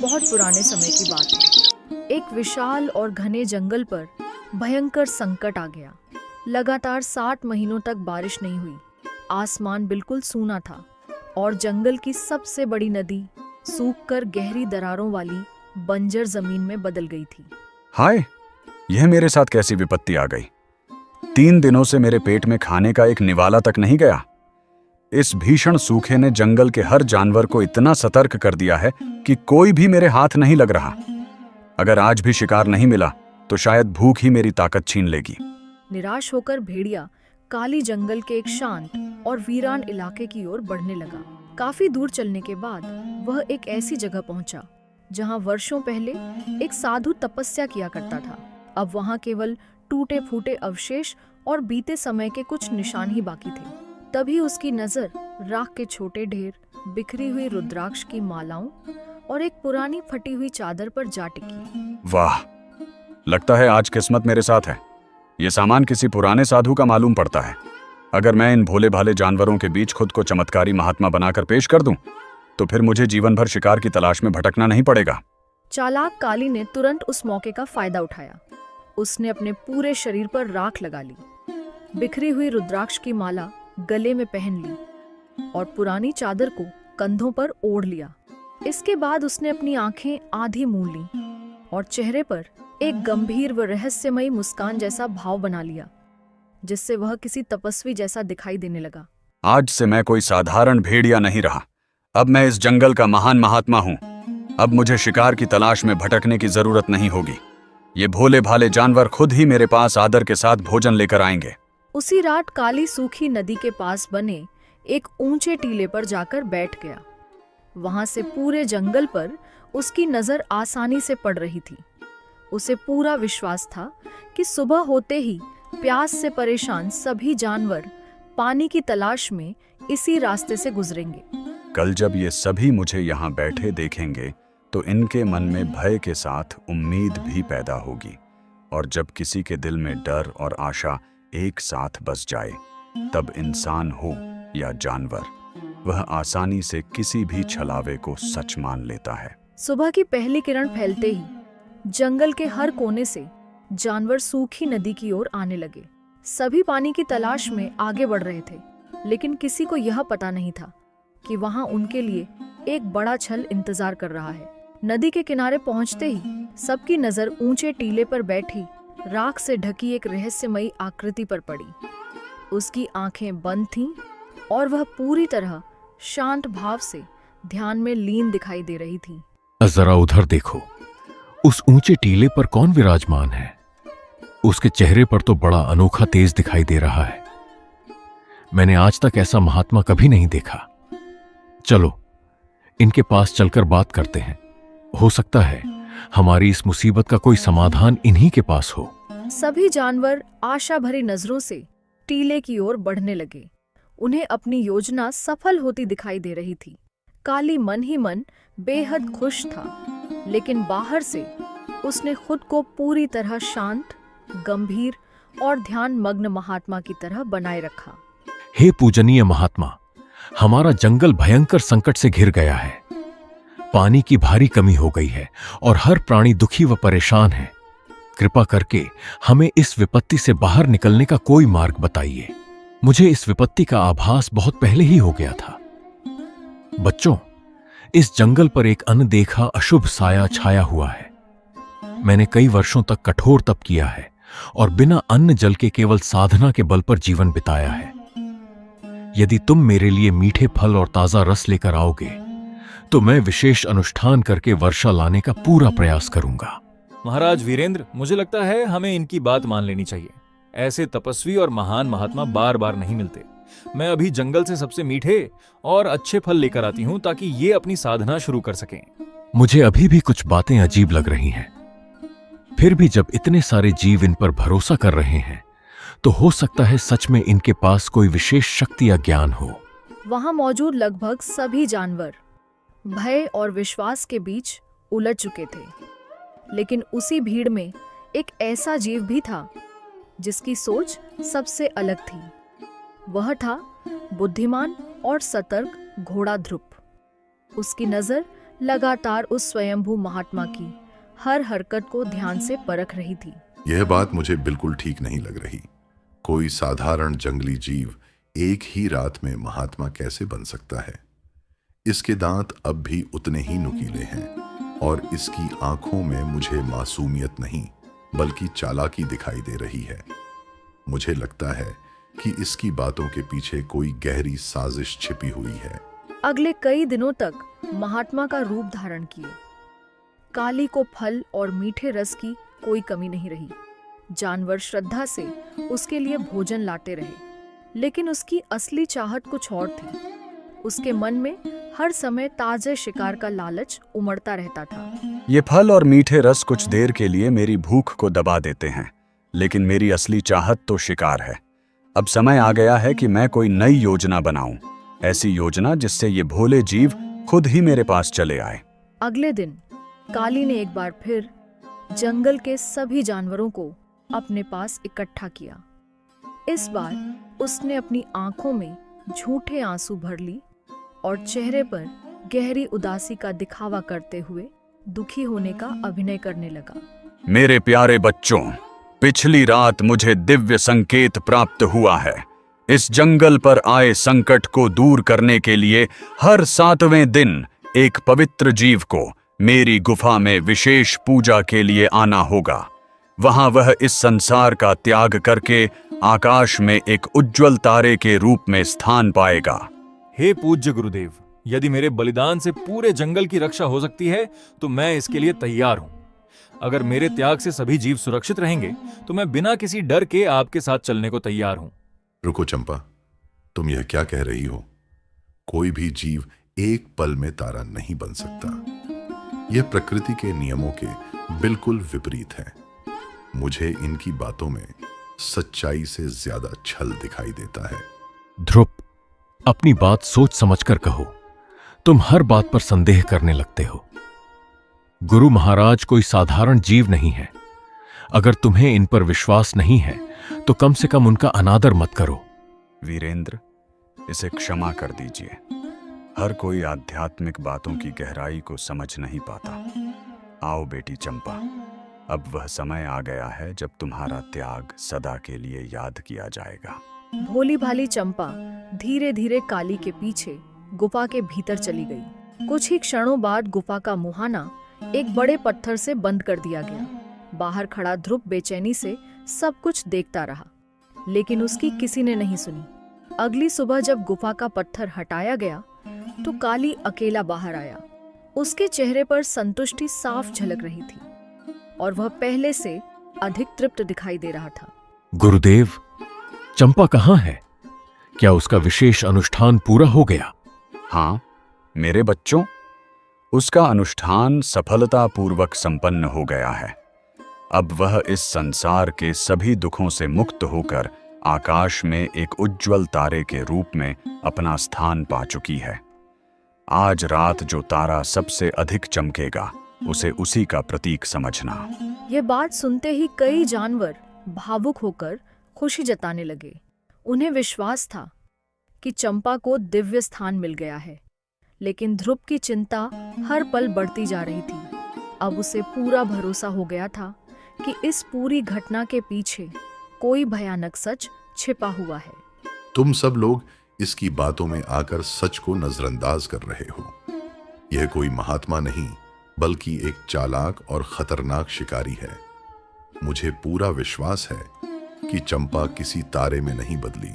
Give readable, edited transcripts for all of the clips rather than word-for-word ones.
बहुत पुराने समय की बात है। एक विशाल और घने जंगल पर भयंकर संकट आ गया। लगातार 60 महीनों तक बारिश नहीं हुई। आसमान बिल्कुल सूना था और जंगल की सबसे बड़ी नदी सूखकर गहरी दरारों वाली बंजर जमीन में बदल गई थी। हाय, यह मेरे साथ कैसी विपत्ति आ गई। 3 दिनों से मेरे पेट में खाने का एक निवाला तक नहीं गया। इस भीषण सूखे ने जंगल के हर जानवर को इतना सतर्क कर दिया है कि कोई भी मेरे हाथ नहीं लग रहा। अगर आज भी शिकार नहीं मिला तो शायद भूख ही मेरी ताकत छीन लेगी। निराश होकर भेड़िया काली जंगल के एक शांत और वीरान इलाके की ओर बढ़ने लगा। काफी दूर चलने के बाद वह एक ऐसी जगह पहुंचा जहां वर्षों पहले एक साधु तपस्या किया करता था। अब वहां केवल टूटे फूटे अवशेष और बीते समय के कुछ निशान ही बाकी थे। तभी उसकी नजर राख के छोटे ढेर, बिखरी हुई रुद्राक्ष की मालाओं और एक पुरानी फटी हुई चादर पर जा टिकी। वाह, लगता है आज किस्मत मेरे साथ है। ये सामान किसी पुराने साधु का मालूम पड़ता है। अगर मैं इन भोले भाले जानवरों के बीच खुद को चमत्कारी महात्मा बनाकर पेश कर दूं, तो फिर मुझे जीवन भर शिकार की तलाश में भटकना नहीं पड़ेगा। चालाक काली ने तुरंत उस मौके का फायदा उठाया। उसने अपने पूरे शरीर पर राख लगा ली, बिखरी हुई रुद्राक्ष की माला गले में पहन ली और पुरानी चादर को कंधों पर ओढ़ लिया। इसके बाद उसने अपनी आंखें आधी मूंद लीं और चेहरे पर एक गंभीर व रहस्यमयी मुस्कान जैसा भाव बना लिया, जिससे वह किसी तपस्वी जैसा दिखाई देने लगा। आज से मैं कोई साधारण भेड़िया नहीं रहा। अब मैं इस जंगल का महान महात्मा हूं। अब मुझे शिकार की तलाश में भटकने की जरूरत नहीं होगी। ये भोले भाले जानवर खुद ही मेरे पास आदर के साथ भोजन लेकर आएंगे। उसी रात काली सूखी नदी के पास बने एक ऊंचे टीले पर जाकर बैठ गया। वहां से पूरे जंगल पर उसकी नजर आसानी से पड़ रही थी। उसे पूरा विश्वास था कि सुबह होते ही प्यास से परेशान सभी जानवर पानी की तलाश में इसी रास्ते से गुजरेंगे। कल जब ये सभी मुझे यहाँ बैठे देखेंगे तो इनके मन में भय के साथ उम्मीद भी पैदा होगी, और जब किसी के दिल में डर और आशा एक साथ बस जाए, तब इंसान हो या जानवर, वह आसानी से किसी भी छलावे को सच मान लेता है। सुबह की पहली किरण फैलते ही जंगल के हर कोने से जानवर सूखी नदी की ओर आने लगे। सभी पानी की तलाश में आगे बढ़ रहे थे, लेकिन किसी को यह पता नहीं था कि वहां उनके लिए एक बड़ा छल इंतजार कर रहा है। नदी के किनारे पहुंचते ही सबकी नजर ऊंचे टीले पर बैठी राख से ढकी एक रहस्यमयी आकृति पर पड़ी। उसकी आंखें बंद थीं और वह पूरी तरह शांत भाव से ध्यान में लीन दिखाई दे रही थी। जरा उधर देखो, उस ऊंचे टीले पर कौन विराजमान है? उसके चेहरे पर तो बड़ा अनोखा तेज दिखाई दे रहा है। मैंने आज तक ऐसा महात्मा कभी नहीं देखा। चलो इनके पास चलकर बात करते हैं। हो सकता है हमारी इस मुसीबत का कोई समाधान इन्हीं के पास हो। सभी जानवर आशा भरी नजरों से टीले की ओर बढ़ने लगे। उन्हें अपनी योजना सफल होती दिखाई दे रही थी। काली मन ही मन बेहद खुश था, लेकिन बाहर से उसने खुद को पूरी तरह शांत, गंभीर और ध्यान मग्न महात्मा की तरह बनाए रखा। हे पूजनीय महात्मा, हमारा जंगल भयंकर संकट से घिर गया है। पानी की भारी कमी हो गई है और हर प्राणी दुखी व परेशान है। कृपा करके हमें इस विपत्ति से बाहर निकलने का कोई मार्ग बताइए। मुझे इस विपत्ति का आभास बहुत पहले ही हो गया था। बच्चों, इस जंगल पर एक अनदेखा अशुभ साया छाया हुआ है। मैंने कई वर्षों तक कठोर तप किया है और बिना अन्न जल के केवल साधना के बल पर जीवन बिताया है। यदि तुम मेरे लिए मीठे फल और ताजा रस लेकर आओगे तो मैं विशेष अनुष्ठान करके वर्षा लाने का पूरा प्रयास करूंगा। महाराज वीरेंद्र, मुझे लगता है हमें इनकी बात मान लेनी चाहिए। ऐसे तपस्वी और महान महात्मा बार बार नहीं मिलते। मैं अभी जंगल से सबसे मीठे और अच्छे फल लेकर आती हूँ ताकि ये अपनी साधना शुरू कर सकें। मुझे अभी भी कुछ बातें अजीब लग रही हैं। फिर भी जब इतने सारे जीव इन पर भरोसा कर रहे हैं तो हो सकता है सच में इनके पास कोई विशेष शक्ति या ज्ञान हो। वहां मौजूद लगभग सभी जानवर भय और विश्वास के बीच उलझ चुके थे, लेकिन उसी भीड़ में एक ऐसा जीव भी था जिसकी सोच सबसे अलग थी। वह था बुद्धिमान और सतर्क घोड़ा ध्रुव। उसकी नजर लगातार उस स्वयंभू महात्मा की हर हरकत को ध्यान से परख रही थी। यह बात मुझे बिल्कुल ठीक नहीं लग रही। कोई साधारण जंगली जीव एक ही रात में महात्मा कैसे बन सकता है? इसके दांत अब भी उतने ही नुकीले हैं और इसकी आंखों में मुझे मासूमियत नहीं बल्कि चालाकी दिखाई दे रही है। मुझे लगता है कि इसकी बातों के पीछे कोई गहरी साजिश छिपी हुई है। अगले कई दिनों तक महात्मा का रूप धारण किए काली को फल और मीठे रस की कोई कमी नहीं रही। जानवर श्रद्धा से उसके लिए भोजन लाते रहे, लेकिन उसकी असली चाहत कुछ और थी। उसके मन में हर समय ताजे शिकार का लालच उमड़ता रहता था। ये फल और मीठे रस कुछ देर के लिए मेरी भूख को दबा देते हैं, लेकिन मेरी असली चाहत तो शिकार है। अब समय आ गया है कि मैं कोई नई योजना बनाऊं, ऐसी योजना जिससे ये भोले जीव खुद ही मेरे पास चले आए। अगले दिन काली ने एक बार फिर जंगल के सभी जानवरों को अपने पास इकट्ठा किया। इस बार उसने अपनी आंखों में झूठे आंसू भर ली और चेहरे पर गहरी उदासी का दिखावा करते हुए दुखी होने का अभिनय करने लगा। मेरे प्यारे बच्चों, पिछली रात मुझे दिव्य संकेत प्राप्त हुआ है। इस जंगल पर आए संकट को दूर करने के लिए हर 7वें दिन एक पवित्र जीव को मेरी गुफा में विशेष पूजा के लिए आना होगा। वहां वह इस संसार का त्याग करके आकाश में एक उज्जवल तारे के रूप में स्थान पाएगा। हे पूज्य गुरुदेव, यदि मेरे बलिदान से पूरे जंगल की रक्षा हो सकती है तो मैं इसके लिए तैयार हूं। अगर मेरे त्याग से सभी जीव सुरक्षित रहेंगे तो मैं बिना किसी डर के आपके साथ चलने को तैयार हूं। रुको चंपा, तुम यह क्या कह रही हो? कोई भी जीव एक पल में तारा नहीं बन सकता। यह प्रकृति के नियमों के बिल्कुल विपरीत है। मुझे इनकी बातों में सच्चाई से ज्यादा छल दिखाई देता है। ध्रुव, अपनी बात सोच समझकर कहो। तुम हर बात पर संदेह करने लगते हो। गुरु महाराज कोई साधारण जीव नहीं है। अगर तुम्हें इन पर विश्वास नहीं है तो कम से कम उनका अनादर मत करो। वीरेंद्र, इसे क्षमा कर दीजिए। हर कोई आध्यात्मिक बातों की गहराई को समझ नहीं पाता। आओ बेटी चंपा, अब वह समय आ गया है जब तुम्हारा त्याग सदा के लिए याद किया जाएगा। भोली भाली चंपा धीरे धीरे काली के पीछे गुफा के भीतर चली गई। कुछ ही क्षणों बाद गुफा का मुहाना एक बड़े पत्थर से बंद कर दिया गया। बाहर खड़ा ध्रुव बेचैनी से सब कुछ देखता रहा, लेकिन उसकी किसी ने नहीं सुनी। अगली सुबह जब गुफा का पत्थर हटाया गया तो काली अकेला बाहर आया। उसके चेहरे पर संतुष्टि साफ झलक रही थी और वह पहले से अधिक तृप्त दिखाई दे रहा था। गुरुदेव, चंपा कहाँ है? क्या उसका विशेष अनुष्ठान पूरा हो गया? हाँ मेरे बच्चों, उसका अनुष्ठान सफलतापूर्वक संपन्न हो गया है। अब वह इस संसार के सभी दुखों से मुक्त होकर आकाश में एक उज्जवल तारे के रूप में अपना स्थान पा चुकी है। आज रात जो तारा सबसे अधिक चमकेगा उसे उसी का प्रतीक समझना। यह बात सुनते ही कई जानवर भावुक होकर खुशी जताने लगे। उन्हें विश्वास था कि चंपा को दिव्य स्थान मिल गया है, लेकिन ध्रुव की चिंता हर पल बढ़ती जा रही थी। अब उसे पूरा भरोसा हो गया था कि इस पूरी घटना के पीछे कोई भयानक सच छिपा हुआ है। तुम सब लोग इसकी बातों में आकर सच को नजरअंदाज कर रहे हो। यह कोई महात्मा नहीं बल्कि एक चालाक और खतरनाक शिकारी है। मुझे पूरा विश्वास है कि चंपा किसी तारे में नहीं बदली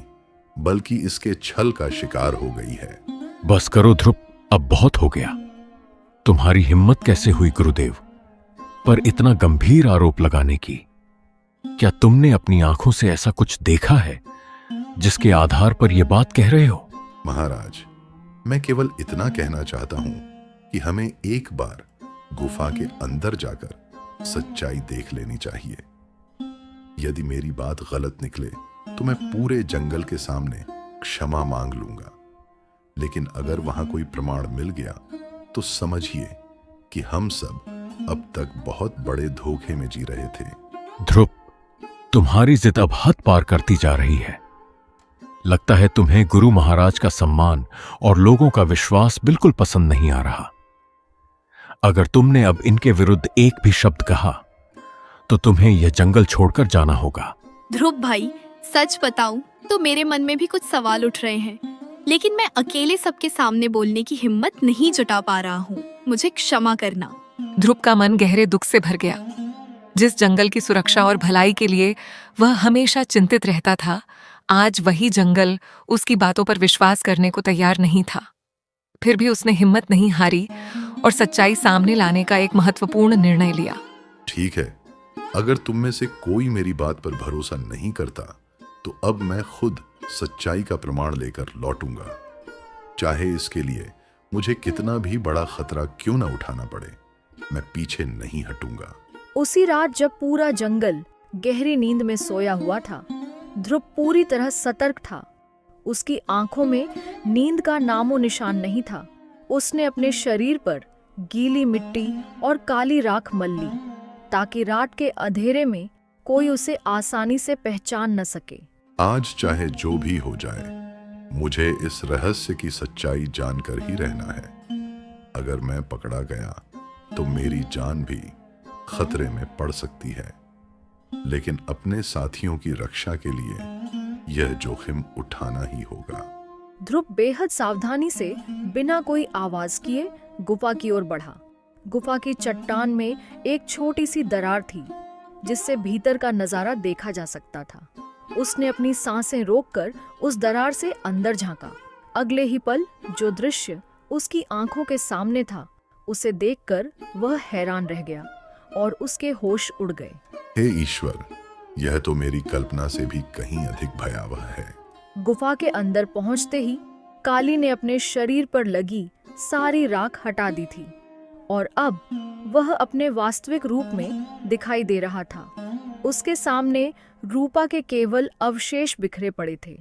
बल्कि इसके छल का शिकार हो गई है। बस करो ध्रुव, अब बहुत हो गया। तुम्हारी हिम्मत कैसे हुई गुरुदेव पर इतना गंभीर आरोप लगाने की? क्या तुमने अपनी आंखों से ऐसा कुछ देखा है जिसके आधार पर यह बात कह रहे हो? महाराज, मैं केवल इतना कहना चाहता हूं कि हमें एक बार गुफा के अंदर जाकर सच्चाई देख लेनी चाहिए। यदि मेरी बात गलत निकले तो मैं पूरे जंगल के सामने क्षमा मांग लूंगा, लेकिन अगर वहां कोई प्रमाण मिल गया तो समझिए कि हम सब अब तक बहुत बड़े धोखे में जी रहे थे। ध्रुव, तुम्हारी जिद अब हद पार करती जा रही है। लगता है तुम्हें गुरु महाराज का सम्मान और लोगों का विश्वास बिल्कुल पसंद नहीं आ रहा। अगर तुमने अब इनके विरुद्ध एक भी शब्द कहा तो तुम्हें यह जंगल छोड़कर जाना होगा। ध्रुव भाई, सच बताऊं तो मेरे मन में भी कुछ सवाल उठ रहे हैं, लेकिन मैं अकेले सबके सामने बोलने की हिम्मत नहीं जुटा पा रहा हूँ। मुझे क्षमा करना। ध्रुव का मन गहरे दुख से भर गया। जिस जंगल की सुरक्षा और भलाई के लिए वह हमेशा चिंतित रहता था, आज वही जंगल उसकी बातों पर विश्वास करने को तैयार नहीं था। फिर भी उसने हिम्मत नहीं हारी और सच्चाई सामने लाने का एक महत्वपूर्ण निर्णय लिया। ठीक है, अगर तुम में से कोई मेरी बात पर भरोसा नहीं करता तो अब मैं खुद सच्चाई का प्रमाण लेकर लौटूंगा, चाहे इसके लिए मुझे कितना भी बड़ा खतरा क्यों ना उठाना पड़े। मैं पीछे नहीं हटूंगा। उसी रात जब पूरा जंगल गहरी नींद में सोया हुआ था, ध्रुव पूरी तरह सतर्क था। उसकी आंखों में नींद का नामो निशान नहीं था। उसने अपने शरीर पर गीली मिट्टी और काली राख मल ली ताकि रात के अंधेरे में कोई उसे आसानी से पहचान न सके। आज चाहे जो भी हो जाए, मुझे इस रहस्य की सच्चाई जानकर ही रहना है। अगर मैं पकड़ा गया तो मेरी जान भी खतरे में पड़ सकती है, लेकिन अपने साथियों की रक्षा के लिए यह जोखिम उठाना ही होगा। ध्रुव बेहद सावधानी से बिना कोई आवाज किए गुफा की ओर बढ़ा। गुफा की चट्टान में एक छोटी सी दरार थी जिससे भीतर का नजारा देखा जा सकता था। उसने अपनी सांसें रोककर उस दरार से अंदर झांका। अगले ही पल जो दृश्य उसकी आंखों के सामने था, उसे देखकर वह हैरान रह गया और उसके होश उड़ गए। हे ईश्वर, यह तो मेरी कल्पना से भी कहीं अधिक भयावह है। गुफा के अंदर पहुंचते ही काली ने अपने शरीर पर लगी सारी राख हटा दी थी और अब वह अपने वास्तविक रूप में दिखाई दे रहा था। उसके सामने रूपा के केवल अवशेष बिखरे पड़े थे,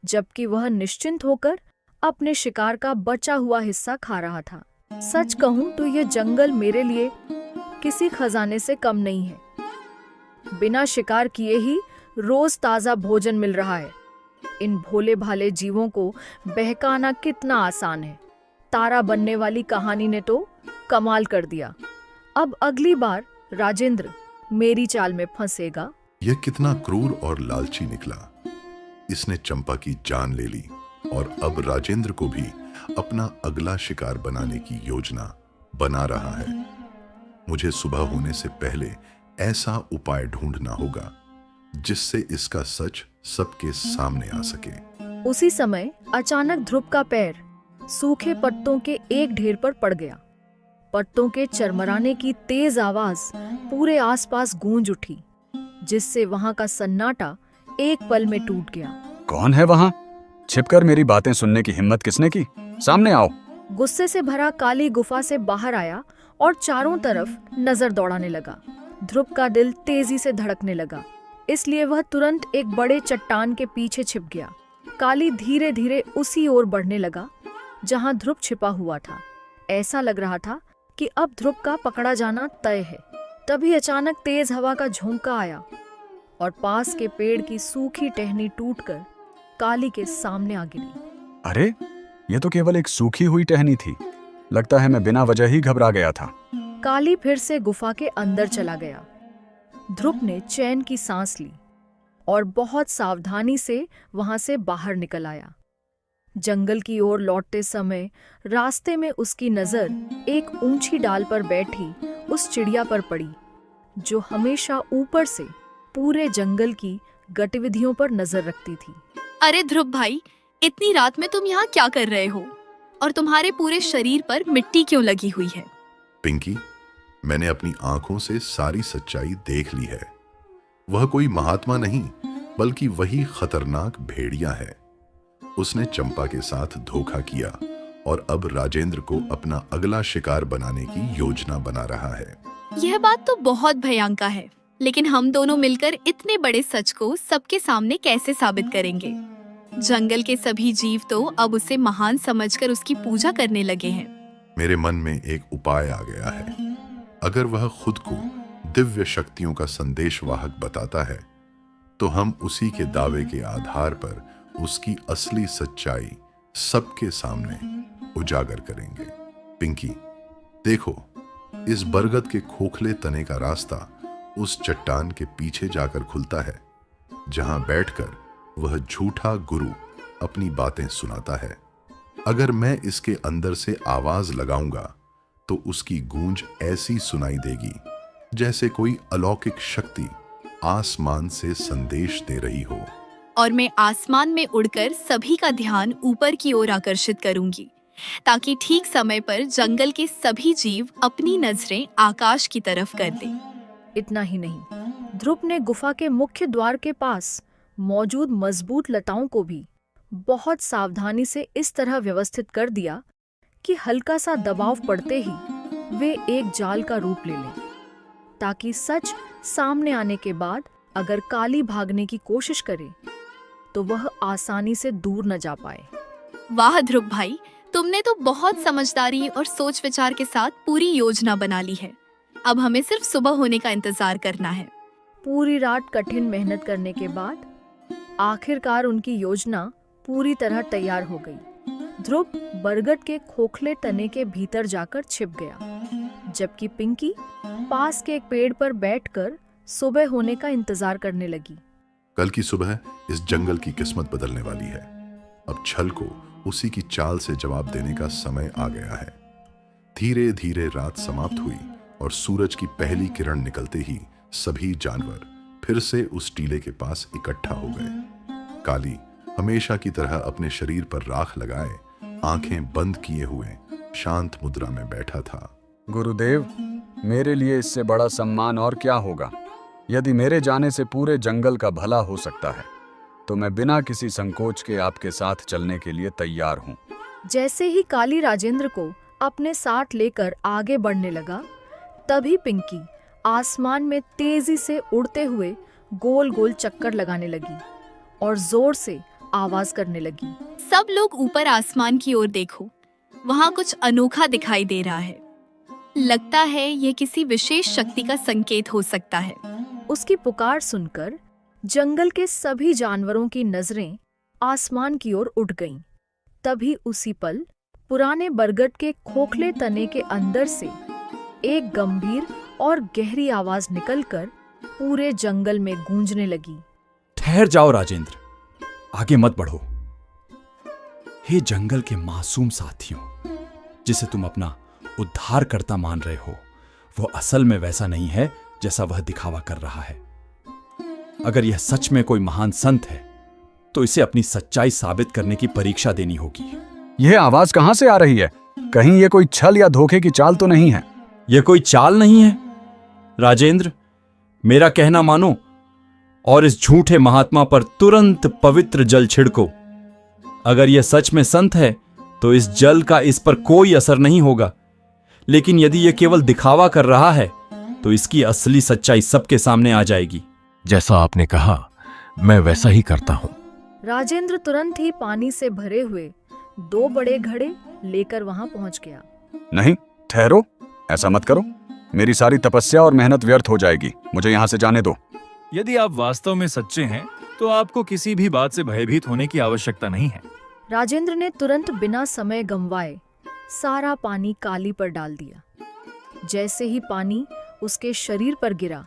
जबकि वह निश्चिंत होकर अपने शिकार का बचा हुआ हिस्सा खा रहा था। सच कहूं तो यह जंगल मेरे लिए किसी खजाने से कम नहीं है। बिना शिकार किए ही रोज ताजा भोजन मिल रहा है। इन भोले भाले जीवों को बहकाना कितना आसान है। तारा बनने वाली कहानी ने तो कमाल कर दिया। अब अगली बार राजेंद्र मेरी चाल में फंसेगा। यह कितना क्रूर और लालची निकला। इसने चंपा की जान ले ली और अब राजेंद्र को भी अपना अगला शिकार बनाने की योजना बना रहा है। मुझे सुबह होने से पहले ऐसा उपाय ढूंढना होगा जिससे इसका सच सबके सामने आ सके। उसी समय अचानक ध्रुव का पैर सूखे पत्तों के एक ढेर पर पड़ गया। पत्तों के चरमराने की तेज आवाज पूरे आसपास गूंज उठी, जिससे वहां का सन्नाटा एक पल में टूट गया। कौन है वहां? छिपकर मेरी बातें सुनने की हिम्मत किसने की? सामने आओ। गुस्से से भरा काली गुफा से बाहर आया और चारों तरफ नजर दौड़ाने लगा। ध्रुव का दिल तेजी से धड़कने लगा, इसलिए वह तुरंत एक बड़े चट्टान के पीछे छिप गया। काली धीरे धीरे उसी ओर बढ़ने लगा जहां ध्रुव छिपा हुआ था। ऐसा लग रहा था कि अब ध्रुव का पकड़ा जाना तय है। तभी अचानक तेज हवा का झोंका आया और पास के पेड़ की सूखी टहनी टूटकर काली के सामने आ गिरी। अरे, ये तो केवल एक सूखी हुई टहनी थी। लगता है मैं बिना वजह ही घबरा गया था। काली फिर से गुफा के अंदर चला गया। ध्रुव ने चैन की सांस ली और बहुत सावधानी से वहां से बाहर निकल आया। जंगल की ओर लौटते समय रास्ते में उसकी नजर एक ऊंची डाल पर बैठी उस चिड़िया पर पड़ी, जो हमेशा ऊपर से पूरे जंगल की गतिविधियों पर नजर रखती थी। अरे ध्रुव भाई, इतनी रात में तुम यहाँ क्या कर रहे हो? और तुम्हारे पूरे शरीर पर मिट्टी क्यों लगी हुई है? पिंकी, मैंने अपनी आंखों से सारी सच्चाई देख ली है। वह कोई महात्मा नहीं, बल्कि वही खतरनाक भेड़िया है। उसने चंपा के साथ धोखा किया और अब राजेंद्र को अपना अगला शिकार बनाने की योजना बना रहा है। यह बात तो बहुत भयंकर है, लेकिन हम दोनों मिलकर इतने बड़े सच को सबके सामने कैसे साबित करेंगे? जंगल के सभी जीव तो अब उसे महान समझकर उसकी पूजा करने लगे हैं। मेरे मन में एक उपाय आ गया है। अगर वह खुद को दिव्य शक्तियों का संदेशवाहक बताता है, तो हम उसी के दावे के आधार पर उसकी असली सच्चाई सबके सामने उजागर करेंगे। पिंकी, देखो, इस बरगद के खोखले तने का रास्ता उस चट्टान के पीछे जाकर खुलता है, जहां बैठकर वह झूठा गुरु अपनी बातें सुनाता है। अगर मैं इसके अंदर से आवाज लगाऊंगा तो उसकी गूंज ऐसी सुनाई देगी जैसे कोई अलौकिक शक्ति आसमान से संदेश दे रही हो। और मैं आसमान में उड़कर सभी का ध्यान ऊपर की ओर आकर्षित करूंगी, ताकि ठीक समय पर जंगल के सभी जीव अपनी नजरें आकाश की तरफ कर दें। इतना ही नहीं, ध्रुव ने गुफा के मुख्य द्वार के पास मौजूद मजबूत लताओं को भी बहुत सावधानी से इस तरह व्यवस्थित कर दिया कि हल्का सा दबाव पड़ते ही वे एक जाल का रूप ले लें, ताकि सच सामने आने के बाद अगर काली भागने की कोशिश करे तो वह आसानी से दूर न जा पाए। वाह ध्रुव भाई, तुमने तो बहुत समझदारी और सोच विचार के साथ पूरी योजना बना ली है। अब हमें सिर्फ सुबह होने का इंतजार करना है। पूरी रात कठिन मेहनत करने के बाद आखिरकार उनकी योजना पूरी तरह तैयार हो गई। ध्रुव बरगद के खोखले तने के भीतर जाकर छिप गया, जबकि पिंकी पास के एक पेड़ पर बैठकर सुबह होने का इंतजार करने लगी। कल की सुबह इस जंगल की किस्मत बदलने वाली है। अब छल को उसी की चाल से जवाब देने का समय आ गया है। धीरे धीरे रात समाप्त हुई और सूरज की पहली किरण निकलते ही सभी जानवर फिर से उस टीले के पास इकट्ठा हो गए। काली हमेशा की तरह अपने शरीर पर राख लगाए, आंखें बंद किए हुए शांत मुद्रा में बैठा था। गुरुदेव, मेरे लिए इससे बड़ा सम्मान और क्या होगा। यदि मेरे जाने से पूरे जंगल का भला हो सकता है तो मैं बिना किसी संकोच के आपके साथ चलने के लिए तैयार हूँ। जैसे ही काली राजेंद्र को अपने साथ लेकर आगे बढ़ने लगा, तभी पिंकी आसमान में तेजी से उड़ते हुए गोल गोल चक्कर लगाने लगी और जोर से आवाज करने लगी। सब लोग ऊपर आसमान की ओर देखो, वहाँ कुछ अनोखा दिखाई दे रहा है। लगता है यह किसी विशेष शक्ति का संकेत हो सकता है। उसकी पुकार सुनकर जंगल के सभी जानवरों की नजरें आसमान की ओर उठ गईं। तभी उसी पल पुराने बरगद के खोखले तने के अंदर से एक गंभीर और गहरी आवाज निकलकर पूरे जंगल में गूंजने लगी। ठहर जाओ राजेंद्र, आगे मत बढ़ो। हे जंगल के मासूम साथियों, जिसे तुम अपना उद्धारकर्ता मान रहे हो, वो असल में वैसा नहीं है जैसा वह दिखावा कर रहा है। अगर यह सच में कोई महान संत है तो इसे अपनी सच्चाई साबित करने की परीक्षा देनी होगी। यह आवाज कहां से आ रही है? कहीं यह कोई छल या धोखे की चाल तो नहीं है? यह कोई चाल नहीं है राजेंद्र, मेरा कहना मानो और इस झूठे महात्मा पर तुरंत पवित्र जल छिड़को। अगर यह सच में संत है तो इस जल का इस पर कोई असर नहीं होगा, लेकिन यदि यह केवल दिखावा कर रहा है तो इसकी असली सच्चाई सबके सामने आ जाएगी। जैसा आपने कहा, मैं वैसा ही करता हूं। राजेंद्र तुरंत ही पानी से भरे हुए 2 बड़े घड़े लेकर वहां पहुंच गया। नहीं, ठहरो, ऐसा मत करो। मेरी सारी तपस्या और मेहनत व्यर्थ हो जाएगी। मुझे यहाँ से जाने दो। यदि आप वास्तव में सच्चे हैं तो आपको किसी भी बात से भयभीत होने की आवश्यकता नहीं है। राजेंद्र ने तुरंत बिना समय गंवाए सारा पानी काली पर डाल दिया। जैसे ही पानी उसके शरीर पर गिरा,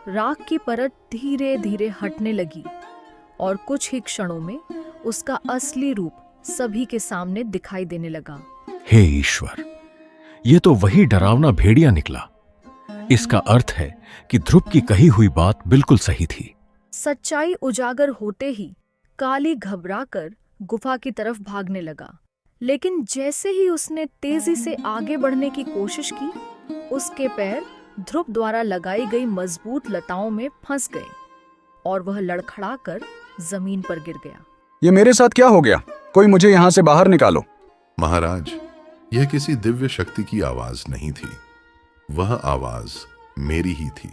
राख की परत धीरे धीरे हटने लगी और कुछ ही क्षणों में उसका असली रूप सभी के सामने दिखाई देने लगा। हे ईश्वर, ये तो वही डरावना भेड़िया निकला। इसका अर्थ है कि ध्रुव की कही हुई बात बिल्कुल सही थी। सच्चाई उजागर होते ही काली घबराकर गुफा की तरफ भागने लगा, लेकिन जैसे ही उसने तेजी से आगे बढ़ने की कोशिश की, उसके पैर ध्रुव द्वारा लगाई गई मजबूत लताओं में फंस गए और वह लड़खड़ाकर जमीन पर गिर गया। ये मेरे साथ क्या हो गया? कोई मुझे यहाँ से बाहर निकालो। महाराज, यह किसी दिव्य शक्ति की आवाज नहीं थी। वह आवाज मेरी ही थी।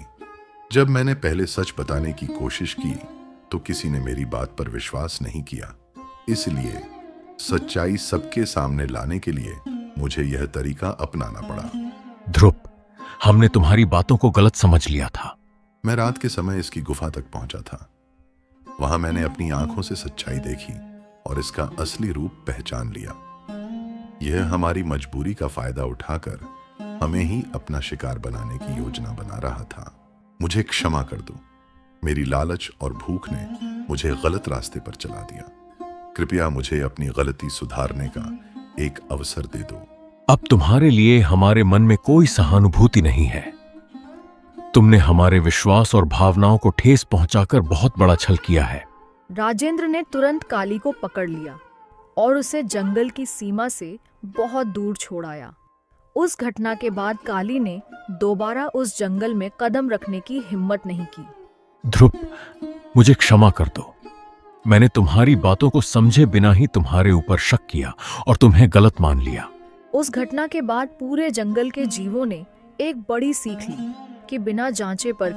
जब मैंने पहले सच बताने की कोशिश की तो किसी ने मेरी बात पर विश्वास नहीं किया। इसलिए सच्चाई सबके सामने लाने के लिए मुझे यह तरीका अपनाना पड़ा। ध्रुव, हमने तुम्हारी बातों को गलत समझ लिया था। मैं रात के समय इसकी गुफा तक पहुंचा था। वहां मैंने अपनी आंखों से सच्चाई देखी और इसका असली रूप पहचान लिया। यह हमारी मजबूरी का फायदा उठाकर हमें ही अपना शिकार बनाने की योजना बना रहा था। मुझे क्षमा कर दो। मेरी लालच और भूख ने मुझे गलत रास्ते पर चला दिया। कृपया मुझे अपनी गलती सुधारने का एक अवसर दे दो। अब तुम्हारे लिए हमारे मन में कोई सहानुभूति नहीं है। तुमने हमारे विश्वास और भावनाओं को ठेस पहुंचाकर बहुत बड़ा छल किया है। राजेंद्र ने तुरंत काली को पकड़ लिया और उसे जंगल की सीमा से बहुत दूर छोड़ आया। उस घटना के बाद काली ने दोबारा उस जंगल में कदम रखने की हिम्मत नहीं की। ध्रुव, मुझे क्षमा कर दो। मैंने तुम्हारी बातों को समझे बिना ही तुम्हारे ऊपर शक किया और तुम्हें गलत मान लिया। उस घटना के बाद पूरे जंगल के जीवों ने एक बड़ी सीख ली कि बिना जांचे पर